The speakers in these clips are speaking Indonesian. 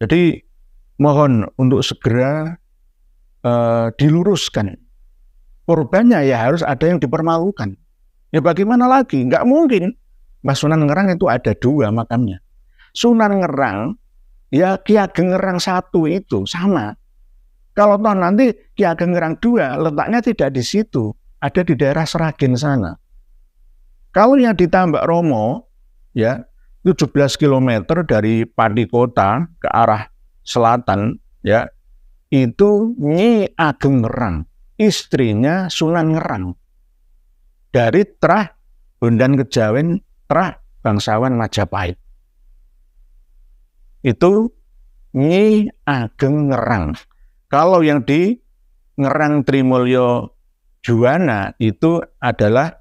Jadi mohon untuk segera diluruskan. Korbannya ya harus ada yang dipermalukan. Ya bagaimana lagi? Nggak mungkin. Mbah Sunan Ngerang itu ada 2 makamnya. Sunan Ngerang, ya Ki Ageng Ngerang 1 itu sama. Kalau toh nanti Ki Ageng Ngerang 2 letaknya tidak di situ, ada di daerah Seragen sana. Kalau yang di Tambak Romo, ya 17 km dari Pati Kota ke arah selatan, ya itu Nyi Ageng Ngerang, istrinya Sunan Ngerang. Dari Trah Bondan Kejawen, Trah bangsawan Majapahit. Itu Nyi Ageng Ngerang. Kalau yang di Ngerang Trimulyo Juwana itu adalah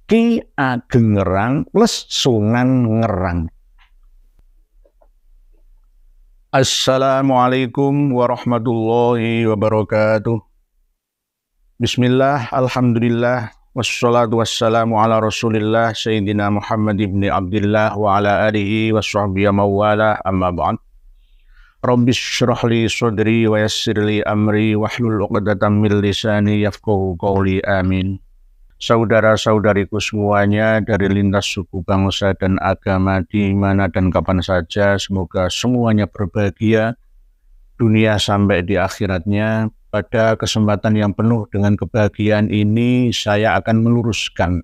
Ki Ageng Ngerang plus Sunan Ngerang. Assalamualaikum warahmatullahi wabarakatuh. Bismillah, alhamdulillah, wassalatu wassalamu ala rasulillah Sayyidina Muhammad ibn Abdillah wa ala alihi wa sahbihi mawala amma ba'd. Rabbi syrah li sadri wa yassir li amri wahlul 'uqdatam min lisani yafqahu qawli, amin. Saudara-saudariku semuanya dari lintas suku, bangsa, dan agama di mana dan kapan saja, semoga semuanya berbahagia dunia sampai di akhiratnya. Pada kesempatan yang penuh dengan kebahagiaan ini, saya akan meluruskan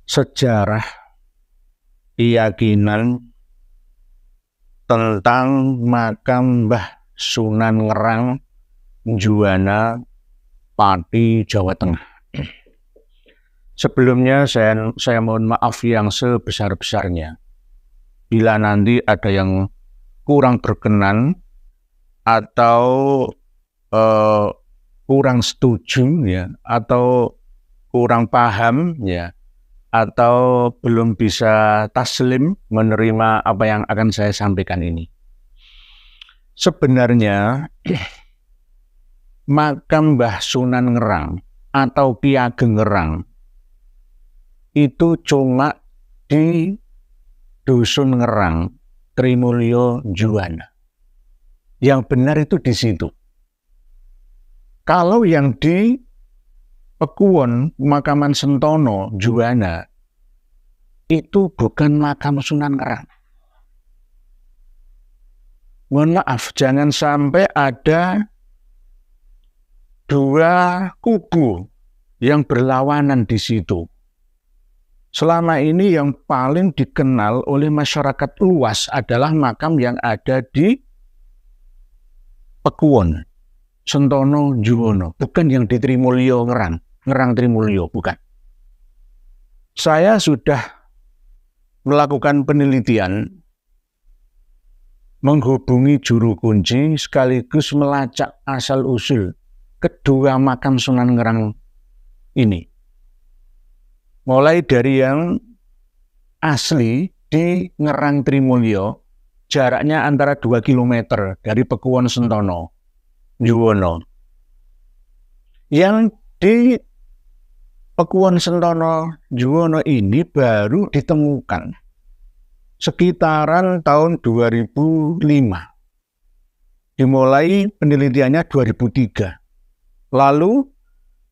sejarah keyakinan tentang makam Mbah Sunan Ngerang Juwana, Pati, Jawa Tengah. Sebelumnya saya mohon maaf yang sebesar-besarnya bila nanti ada yang kurang berkenan atau kurang setuju, ya, atau kurang paham, ya, atau belum bisa taslim menerima apa yang akan saya sampaikan ini. Sebenarnya makam Mbah Sunan Ngerang atau Ki Ageng Ngerang itu cuma di Dusun Ngerang, Trimulyo Juwana. Yang benar itu di situ. Kalau yang di Pekuwon, Pemakaman Sentono, Juwana, itu bukan makam Sunan Ngerang. Mohon maaf, jangan sampai ada 2 kubu yang berlawanan di situ. Selama ini yang paling dikenal oleh masyarakat luas adalah makam yang ada di Pekuwon, Sentono, Juwana, bukan yang di Trimulyo Ngerang, Ngerang Trimulyo, bukan. Saya sudah melakukan penelitian, menghubungi juru kunci sekaligus melacak asal-usul kedua makam Sunan Ngerang ini. Mulai dari yang asli di Ngerang Trimulyo, jaraknya antara 2 km dari Pekuwon Sentono, Juwana. Yang di Pekuwon Sentono, Juwana ini baru ditemukan sekitaran tahun 2005. Dimulai penelitiannya 2003. Lalu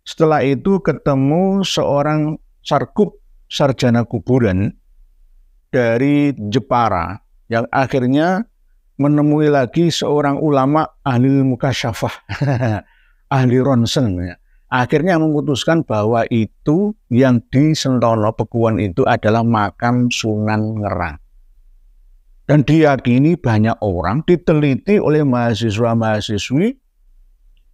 setelah itu ketemu seorang sarkup sarjana kuburan dari Jepara yang akhirnya menemui lagi seorang ulama ahli mukasyafah, ahli ronsen. Akhirnya memutuskan bahwa itu yang di Sentono Pekuwon itu adalah makam Sunan Ngerang. Dan diyakini banyak orang, diteliti oleh mahasiswa-mahasiswi,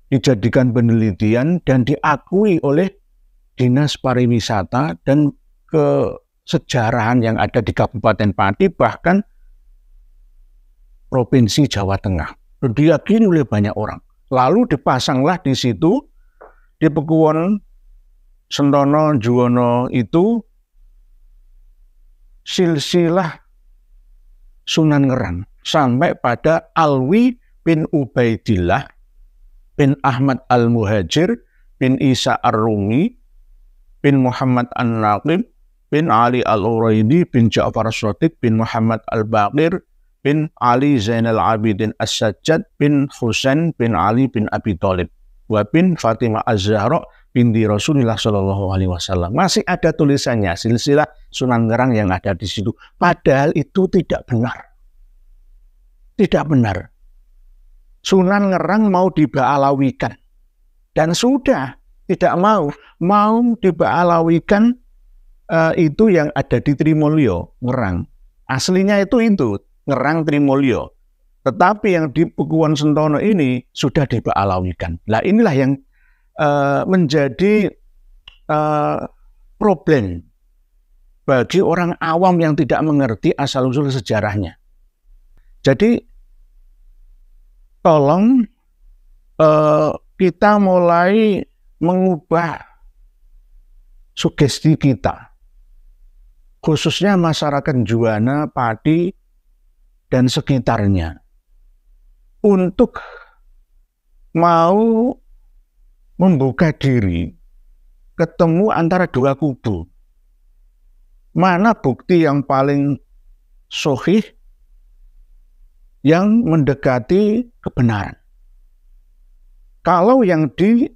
dijadikan penelitian dan diakui oleh Dinas Pariwisata dan kesejarahan yang ada di Kabupaten Pati, bahkan Provinsi Jawa Tengah. Diyakini oleh banyak orang. Lalu dipasanglah di situ, di Pekuwon Sentono Juwana itu, silsilah Sunan Ngerang sampai pada Alwi bin Ubaidillah bin Ahmad Al-Muhajir bin Isa Ar-Rumi bin Muhammad An-Naqib bin Ali Al-Uraidi bin Ja'far As-Shadiq bin Muhammad Al-Baqir bin Ali Zainal Abidin As-Sajjad bin Husain bin Ali bin Abi Thalib wa bin Fatimah Az-Zahra binti Rasulullah Shallallahu Alaihi Wasallam. Masih ada tulisannya, silsilah Sunan Ngerang yang ada di situ. Padahal itu tidak benar. Tidak benar. Sunan Ngerang mau diba'alawikan. Dan sudah tidak mau diba'alawikan itu yang ada di Trimulyo, Ngerang. Aslinya itu Ngerang Trimulyo. Tetapi yang di Pekuwon Sentono ini sudah diba'alawikan. Nah inilah yang menjadi problem bagi orang awam yang tidak mengerti asal-usul sejarahnya. Jadi tolong kita mulai mengubah sugesti kita, khususnya masyarakat Juwana, Pati, dan sekitarnya, untuk mau membuka diri, ketemu antara dua kubu. Mana bukti yang paling sahih, yang mendekati kebenaran. Kalau yang di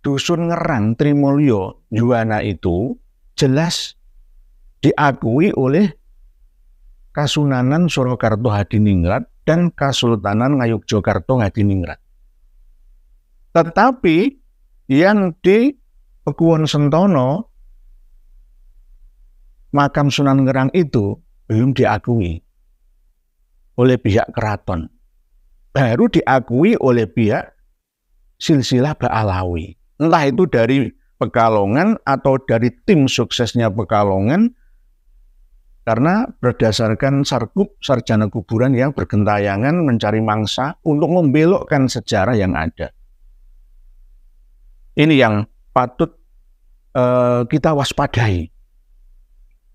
Dusun Ngerang, Trimulyo, Juwana itu jelas diakui oleh Kasunanan Surakarta Hadiningrat dan Kasultanan Ngayogyakarta Hadiningrat. Tetapi yang di Pekuwon Sentono, makam Sunan Ngerang itu belum diakui oleh pihak keraton. Baru diakui oleh pihak silsilah Ba'alawi. Entah itu dari Pekalongan atau dari tim suksesnya Pekalongan, karena berdasarkan sarjana kuburan yang bergentayangan mencari mangsa untuk membelokkan sejarah yang ada. Ini yang patut kita waspadai.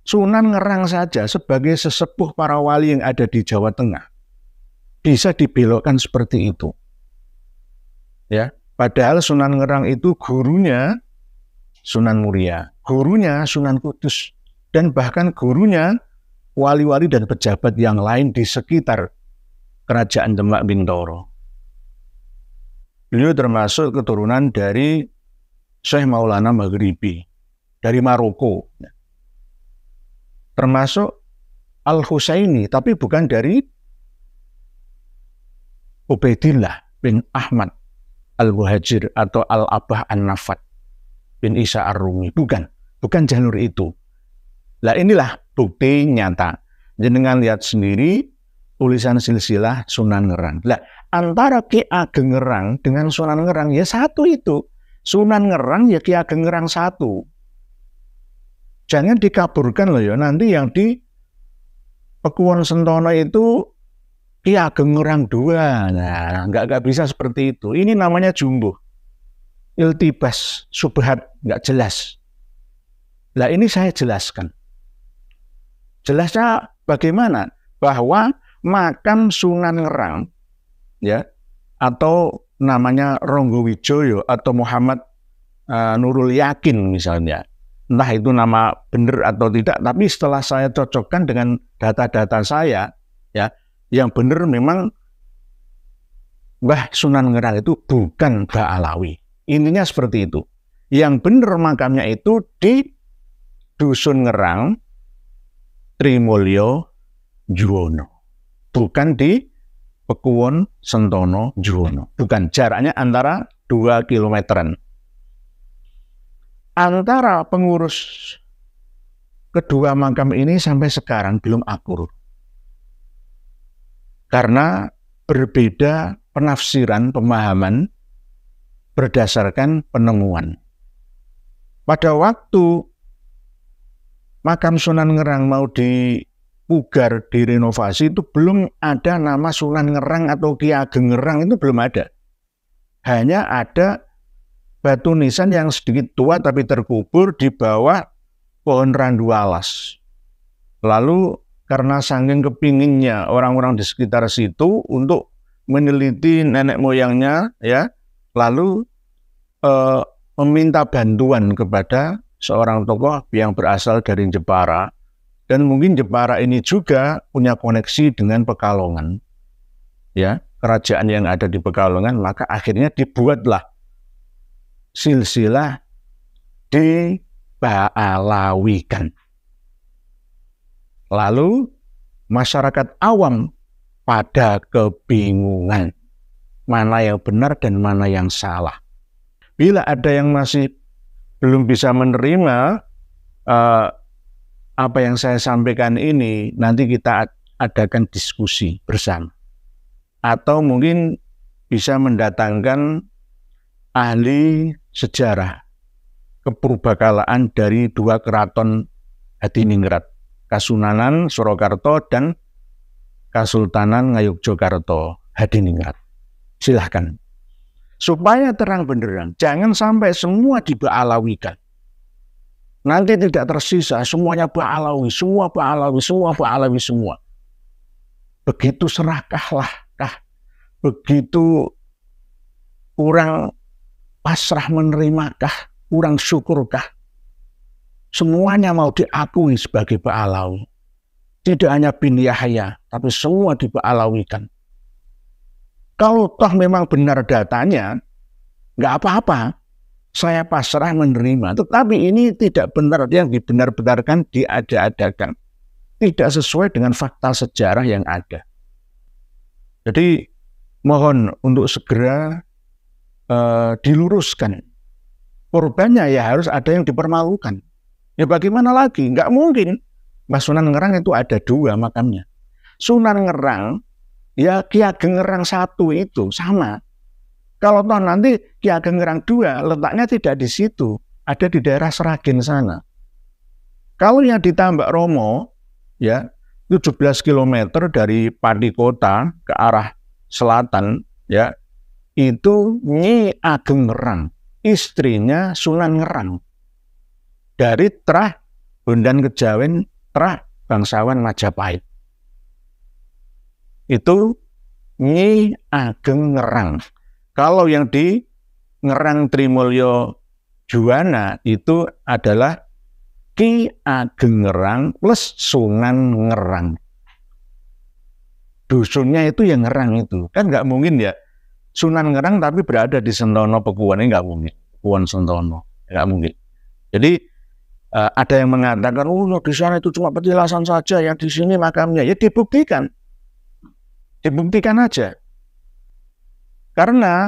Sunan Ngerang saja sebagai sesepuh para wali yang ada di Jawa Tengah bisa dibelokkan seperti itu. Ya, padahal Sunan Ngerang itu gurunya Sunan Muria, gurunya Sunan Kudus, dan bahkan gurunya wali-wali dan pejabat yang lain di sekitar Kerajaan Demak Bintoro. Beliau termasuk keturunan dari Syekh Maulana Maghribi, dari Maroko. Termasuk Al-Husaini, tapi bukan dari Ubaidillah bin Ahmad Al-Muhajir atau Al-Abah An-Nafat bin Isa Ar-Rumi. Bukan jalur itu. Nah inilah bukti nyata. Jenengan lihat sendiri tulisan silsilah Sunan Ngerang. Nah, antara Ki Ageng Ngerang dengan Sunan Ngerang ya satu itu. Sunan Ngerang ya Ki Ageng Ngerang satu. Jangan dikaburkan loh ya, nanti yang di Pekuwon Sentono itu Ki Ageng Ngerang 2. Nah, nggak bisa seperti itu. Ini namanya jumbo. Iltibas, subhat, nggak jelas. Nah ini saya jelaskan. Jelasnya bagaimana? Bahwa makam Sunan Ngerang, ya, atau namanya Ronggo Wijoyo atau Muhammad Nurul Yakin misalnya, entah itu nama benar atau tidak, tapi setelah saya cocokkan dengan data-data saya, ya, yang benar memang Mbah Sunan Ngerang itu bukan Ba'alawi. Intinya seperti itu. Yang benar makamnya itu di Dusun Ngerang, Trimulyo, Juwono. Bukan di Pekuwon Sentono, Juwono. Bukan, jaraknya antara 2 kilometeran. Antara pengurus kedua makam ini sampai sekarang belum akur. Karena berbeda penafsiran, pemahaman berdasarkan penemuan. Pada waktu makam Sunan Ngerang mau dipugar, direnovasi, itu belum ada nama Sunan Ngerang atau Ki Ageng Ngerang, itu belum ada. Hanya ada batu nisan yang sedikit tua tapi terkubur di bawah pohon randu alas. Lalu karena saking kepinginnya orang-orang di sekitar situ untuk meneliti nenek moyangnya, ya, lalu meminta bantuan kepada seorang tokoh yang berasal dari Jepara Dan mungkin Jepara ini juga punya koneksi dengan Pekalongan, ya, kerajaan yang ada di Pekalongan. Maka akhirnya dibuatlah silsilah diba'alawikan. Lalu masyarakat awam pada kebingungan mana yang benar dan mana yang salah. Bila ada yang masih belum bisa menerima apa yang saya sampaikan ini, nanti kita adakan diskusi bersama. Atau mungkin bisa mendatangkan ahli sejarah kepurbakalaan dari dua keraton Hadiningrat, Kasunanan Surakarta dan Kasultanan Ngayogyakarta Hadiningrat. Silahkan. Supaya terang benderang, jangan sampai semua diba'alawikan. Nanti tidak tersisa, semuanya Ba'alawi, semua Ba'alawi, semua Ba'alawi, semua. Begitu serakahlah, begitu kurang pasrah menerimakah, kurang syukurkah, semuanya mau diakui sebagai Ba'alawi. Tidak hanya bin Yahya, tapi semua diba'alawikan. Kalau toh memang benar datanya, nggak apa-apa. Saya pasrah menerima. Tetapi ini tidak benar yang dibenar-benarkan, diada-adakan. Tidak sesuai dengan fakta sejarah yang ada. Jadi mohon untuk segera diluruskan. Korbannya ya harus ada yang dipermalukan. Ya bagaimana lagi? Nggak mungkin. Mas Sunan Ngerang itu ada dua makamnya. Sunan Ngerang, ya Ki Ageng Ngerang 1 itu sama. Kalau toh nanti Ki Ageng Ngerang 2 letaknya tidak di situ, ada di daerah Seragen sana. Kalau yang di Tambak Romo, ya 17 km dari Pati Kota ke arah selatan, ya itu Nyi Ageng Ngerang, istrinya Sunan Ngerang. Dari Trah Bondan Kejawen, Trah bangsawan Majapahit. Itu Nyi Ageng Ngerang. Kalau yang di Ngerang Trimulyo Juwana itu adalah Ki Ageng Ngerang plus Sunan Ngerang. Dusunnya itu yang Ngerang itu. Kan nggak mungkin ya Sunan Ngerang tapi berada di Sentono Pekuan, ini nggak mungkin. Pekuan Sentono, nggak mungkin. Jadi ada yang mengatakan, di sana itu cuma petilasan saja, yang di sini makamnya. Ya dibuktikan. Dibuktikan aja. Karena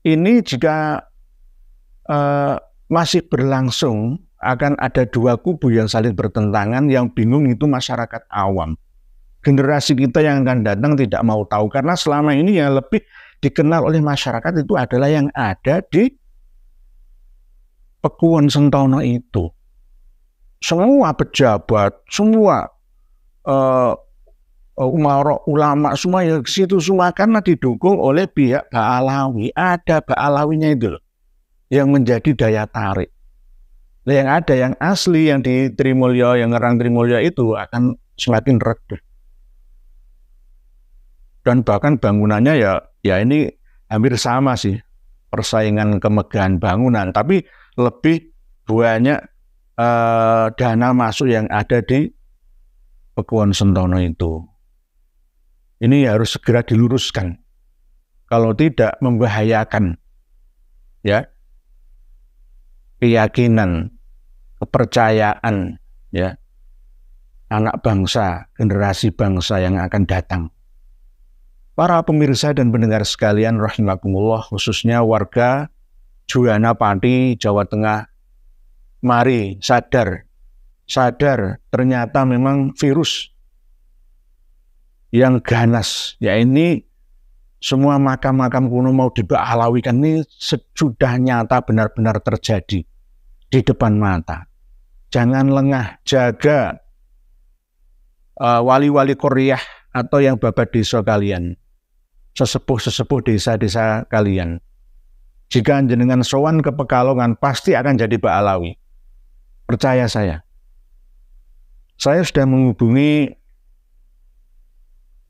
ini jika masih berlangsung, akan ada dua kubu yang saling bertentangan, yang bingung itu masyarakat awam. Generasi kita yang akan datang tidak mau tahu, karena selama ini yang lebih dikenal oleh masyarakat itu adalah yang ada di Pekuan Sentono itu. Semua pejabat, semua umarok, ulama, semua yang ke situ semua karena didukung oleh pihak Ba'alawi. Ada Ba'alawinya itu loh, yang menjadi daya tarik. Yang ada yang asli, yang di Trimulyo, yang Ngerang Trimulyo itu akan semakin redup. Dan bahkan bangunannya ya ini hampir sama sih, persaingan kemegahan bangunan, tapi lebih banyak dana masuk yang ada di Pekuan Sentono itu. Ini harus segera diluruskan. Kalau tidak membahayakan ya keyakinan, kepercayaan ya anak bangsa, generasi bangsa yang akan datang. Para pemirsa dan pendengar sekalian rahimakumullah, khususnya warga Juwana Pati, Jawa Tengah, mari sadar ternyata memang virus yang ganas, ya ini semua makam-makam kuno mau diba'alawikan ini sudah nyata benar-benar terjadi di depan mata. Jangan lengah, jaga wali-wali Koryah atau yang babat desa kalian, sesepuh-sesepuh desa-desa kalian. Jika jenengan sowan ke Pekalongan pasti akan jadi Ba'alawi. Percaya saya. Saya sudah menghubungi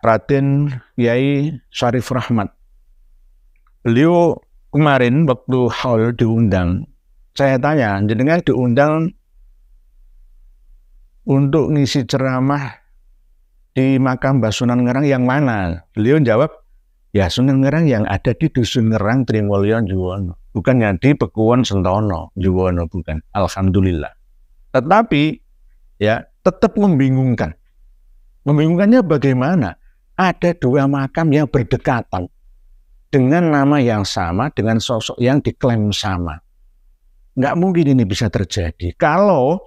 Raden Kiai Syarif Rahmat. Beliau kemarin waktu haul diundang, saya tanya, jenengan diundang untuk ngisi ceramah di makam Mbah Sunan Ngerang yang mana? Beliau jawab, ya Sunan Ngerang yang ada di Dusun Ngerang Trimulyo Juwono, bukannya di Pekuwon Sentono Juwono, bukan. Alhamdulillah. Tetapi ya tetap membingungkan. Membingungkannya bagaimana? Ada dua makam yang berdekatan dengan nama yang sama, dengan sosok yang diklaim sama. Nggak mungkin ini bisa terjadi. Kalau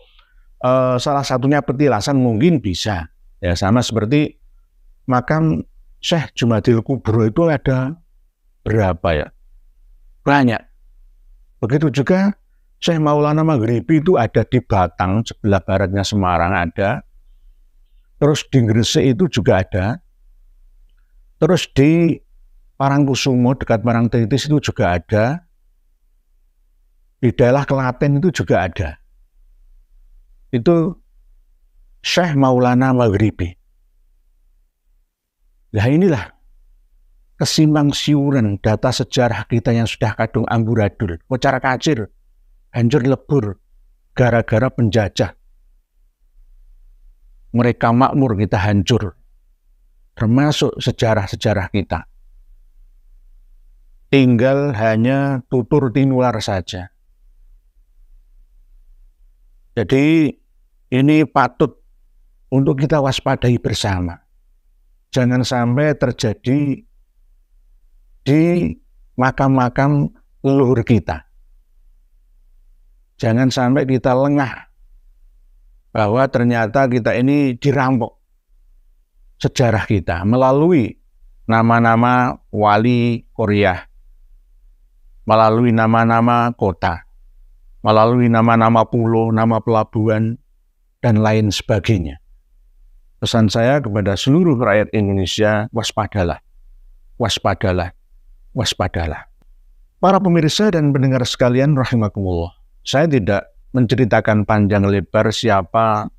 salah satunya petilasan mungkin bisa. Ya sama seperti makam Syekh Jumadil Kubro itu ada berapa ya? Banyak. Begitu juga Syekh Maulana Maghribi itu ada di Batang, sebelah baratnya Semarang ada. Terus di Gresik itu juga ada. Terus di Parangkusumo dekat Parangtritis itu juga ada. Di daerah Klaten itu juga ada. Itu Syekh Maulana Maghribi. Nah inilah kesimpang siuran data sejarah kita yang sudah kadung amburadul, kocar kacir, hancur lebur, gara-gara penjajah. Mereka makmur, kita hancur. Termasuk sejarah-sejarah kita. Tinggal hanya tutur tinular saja. Jadi ini patut untuk kita waspadai bersama. Jangan sampai terjadi di makam-makam leluhur kita. Jangan sampai kita lengah bahwa ternyata kita ini dirampok sejarah kita melalui nama-nama wali Korea, melalui nama-nama kota, melalui nama-nama pulau, nama pelabuhan, dan lain sebagainya. Pesan saya kepada seluruh rakyat Indonesia, waspadalah, waspadalah, waspadalah. Para pemirsa dan pendengar sekalian rahimakumullah, saya tidak menceritakan panjang lebar siapa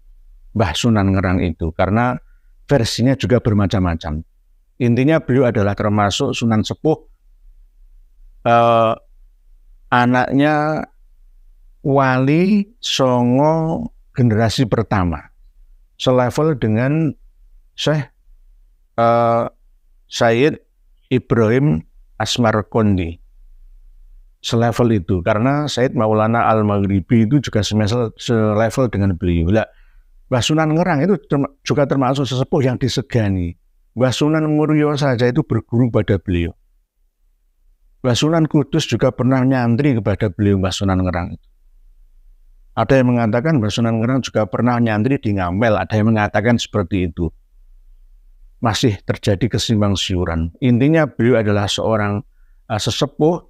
Mbah Sunan Ngerang itu, karena versinya juga bermacam-macam. Intinya beliau adalah termasuk Sunan Sepuh, anaknya Wali Songo generasi pertama, selevel dengan Syekh Sayyid Ibrahim Asmarkondi, selevel itu, karena Sayyid Maulana Al-Maghribi itu juga selevel dengan beliau. Mbah Sunan Ngerang itu juga termasuk sesepuh yang disegani. Mbah Sunan Muria saja itu berguru pada beliau. Mbah Sunan Kudus juga pernah nyantri kepada beliau, Mbah Sunan Ngerang itu. Ada yang mengatakan Mbah Sunan Ngerang juga pernah nyantri di Ngamel, ada yang mengatakan seperti itu. Masih terjadi kesimpang siuran. Intinya beliau adalah seorang sesepuh,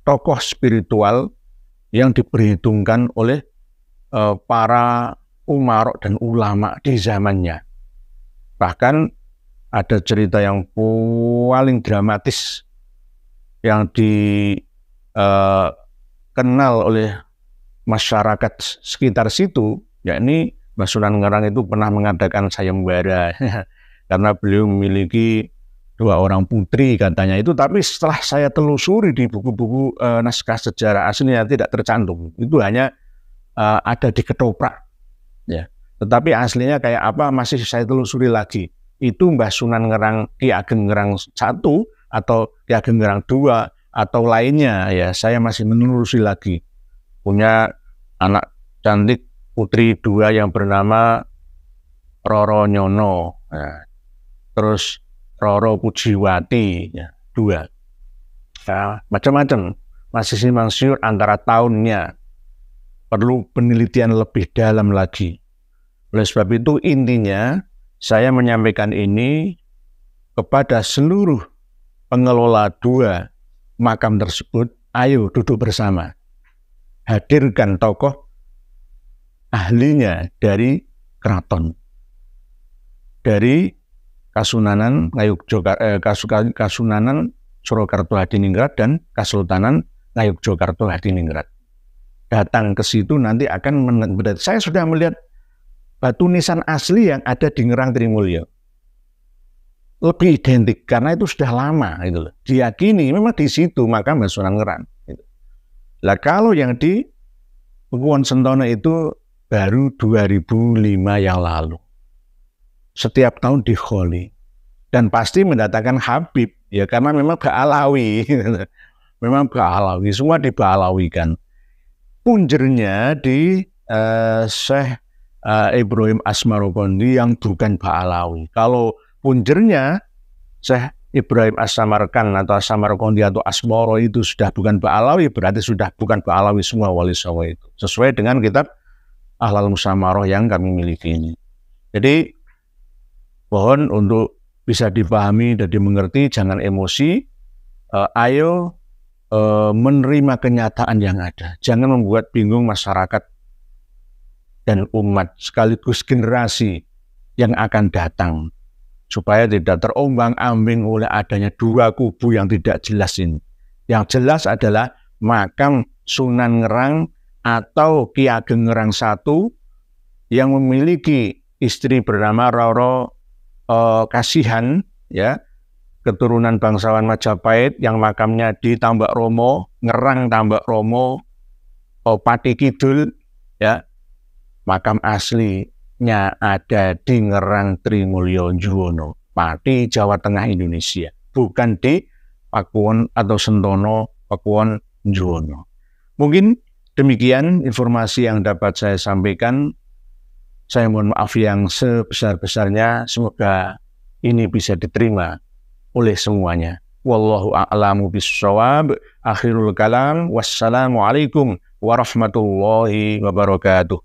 tokoh spiritual yang diperhitungkan oleh para umarok dan ulama di zamannya. Bahkan ada cerita yang paling dramatis yang dikenal oleh masyarakat sekitar situ, yakni Mbah Sunan Ngerang itu pernah mengadakan sayembara karena beliau memiliki 2 orang putri katanya itu, tapi setelah saya telusuri di buku-buku naskah sejarah aslinya tidak tercantum. Itu hanya ada di ketoprak, ya. Tetapi aslinya kayak apa masih saya telusuri lagi. Itu Mbah Sunan Ngerang, Ki Ageng Ngerang 1 atau Ki Ageng Ngerang 2 atau lainnya, ya saya masih menelusuri lagi. Punya anak cantik putri 2 yang bernama Roro Nyono, ya. Terus Roro Pujiwati, ya, 2. Ya, macam-macam, masih simpang siur antara tahunnya, perlu penelitian lebih dalam lagi. Oleh sebab itu intinya saya menyampaikan ini kepada seluruh pengelola 2 makam tersebut, ayo duduk bersama. Hadirkan tokoh ahlinya dari keraton, dari Kasunanan Kasunanan Surakarta Hadiningrat dan Kasultanan Ngayogyakarta Hadiningrat. Datang ke situ nanti akan saya sudah melihat batu nisan asli yang ada di Ngerang Trimulyo. Lebih identik karena itu sudah lama gitu loh. Diyakini memang di situ makam Mbah Sunan Ngerang. Gitu. Lah kalau yang di Pekuwon Sentono itu baru 2005 yang lalu. Setiap tahun di Kholi. Dan pasti mendatangkan Habib, ya karena memang Ba'alawi. Memang Ba'alawi, semua di Ba'alawikan. Punjernya di Syekh Ibrahim As-Samarqandi yang bukan Ba'alawi. Kalau punjernya Syekh Ibrahim As-Samarqand atau As-Samarqandi atau Asmoro itu sudah bukan Ba'alawi, berarti sudah bukan Ba'alawi semua wali songo itu. Sesuai dengan kitab Ahlal Musamaroh yang kami miliki ini. Jadi mohon untuk bisa dipahami dan dimengerti, jangan emosi. Ayo menerima kenyataan yang ada. Jangan membuat bingung masyarakat dan umat sekaligus generasi yang akan datang, supaya tidak terombang-ambing oleh adanya dua kubu yang tidak jelas ini. Yang jelas adalah makam Sunan Ngerang atau Ki Ageng Ngerang I yang memiliki istri bernama Roro Kasihan, ya, keturunan bangsawan Majapahit yang makamnya di Tambak Romo, Ngerang Tambak Romo, Pati Kidul, ya, makam aslinya ada di Ngerang Trimulyo Juwono, Pati, Jawa Tengah, Indonesia, bukan di Pakuwon atau Sentono, Pakuwon, Juwono. Mungkin demikian informasi yang dapat saya sampaikan. Saya mohon maaf yang sebesar-besarnya, semoga ini bisa diterima oleh semuanya. Wallahu a'lamu bissawab. Akhirul kalam. Wassalamualaikum warahmatullahi wabarakatuh.